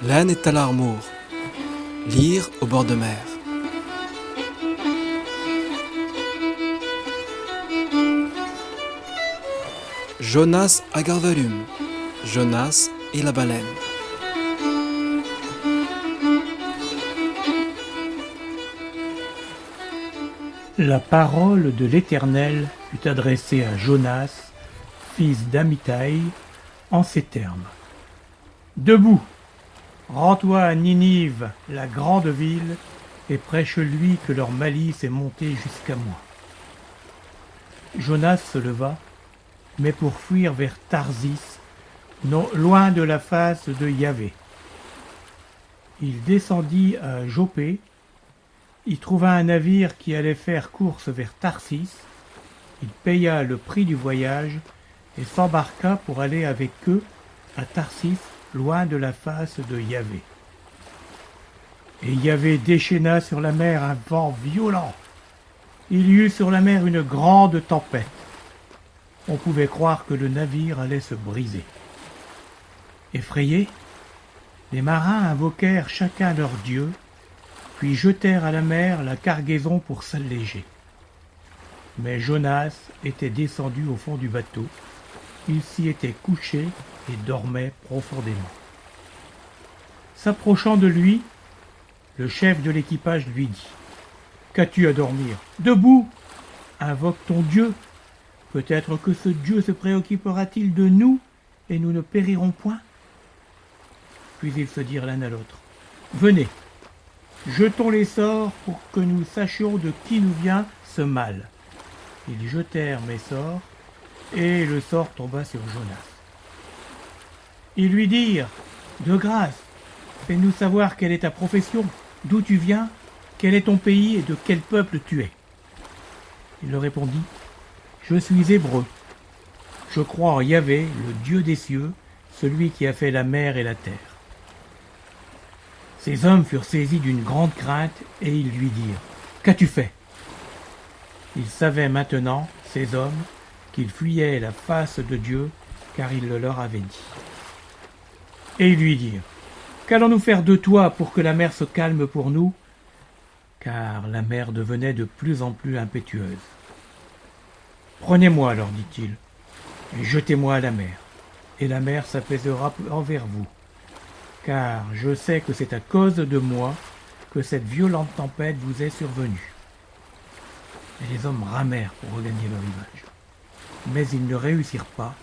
L'âne est à l'armour. Lire au bord de mer. Jonas Agarvalum. Jonas et la baleine. La parole de l'Éternel fut adressée à Jonas, fils d'Amittai, en ces termes. Debout, rends-toi à Ninive, la grande ville, et prêche-lui que leur malice est montée jusqu'à moi. Jonas se leva, mais pour fuir vers Tarsis, non loin de la face de Yahvé. Il descendit à Joppé, y trouva un navire qui allait faire course vers Tarsis. Il paya le prix du voyage et s'embarqua pour aller avec eux à Tarsis, loin de la face de Yahvé. Et Yahvé déchaîna sur la mer un vent violent. Il y eut sur la mer une grande tempête. On pouvait croire que le navire allait se briser. Effrayés, les marins invoquèrent chacun leur dieu, puis jetèrent à la mer la cargaison pour s'alléger. Mais Jonas était descendu au fond du bateau. Il s'y était couché et dormait profondément. S'approchant de lui, le chef de l'équipage lui dit « Qu'as-tu à dormir? Debout! Invoque ton Dieu. Peut-être que ce Dieu se préoccupera-t-il de nous et nous ne périrons point. » Puis ils se dirent l'un à l'autre « Venez, jetons les sorts pour que nous sachions de qui nous vient ce mal. » Ils jetèrent mes sorts, et le sort tomba sur Jonas. Ils lui dirent « De grâce, fais-nous savoir quelle est ta profession, d'où tu viens, quel est ton pays et de quel peuple tu es. » Il leur répondit « Je suis hébreu. Je crois en Yahvé, le Dieu des cieux, celui qui a fait la mer et la terre. » Ces hommes furent saisis d'une grande crainte et ils lui dirent « Qu'as-tu fait » Ils savaient maintenant, ces hommes, qu'ils fuyaient la face de Dieu, car il le leur avait dit. Et ils lui dirent « Qu'allons-nous faire de toi pour que la mer se calme pour nous ?» Car la mer devenait de plus en plus impétueuse. « Prenez-moi, leur dit-il, et jetez-moi à la mer, et la mer s'apaisera envers vous. Car je sais que c'est à cause de moi que cette violente tempête vous est survenue. » Et les hommes ramèrent pour regagner le rivage. Mais ils ne réussirent pas,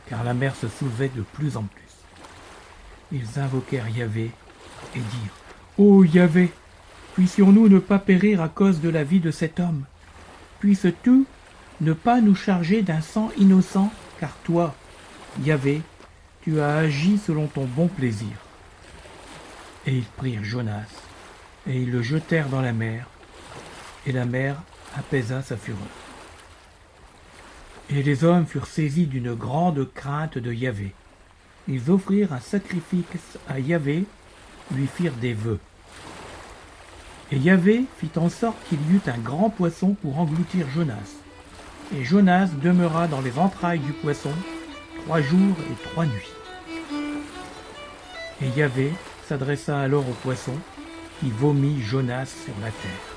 car la mer se soulevait de plus en plus. Ils invoquèrent Yahvé et dirent « Ô Yahvé, puissions-nous ne pas périr à cause de la vie de cet homme? Puisses-tu ne pas nous charger d'un sang innocent, car toi, Yahvé, tu as agi selon ton bon plaisir. » Et ils prirent Jonas, et ils le jetèrent dans la mer, et la mer apaisa sa fureur. Et les hommes furent saisis d'une grande crainte de Yahvé. Ils offrirent un sacrifice à Yahvé, lui firent des vœux. Et Yahvé fit en sorte qu'il y eut un grand poisson pour engloutir Jonas. Et Jonas demeura dans les entrailles du poisson 3 jours et 3 nuits. Et Yahvé s'adressa alors au poisson, qui vomit Jonas sur la terre.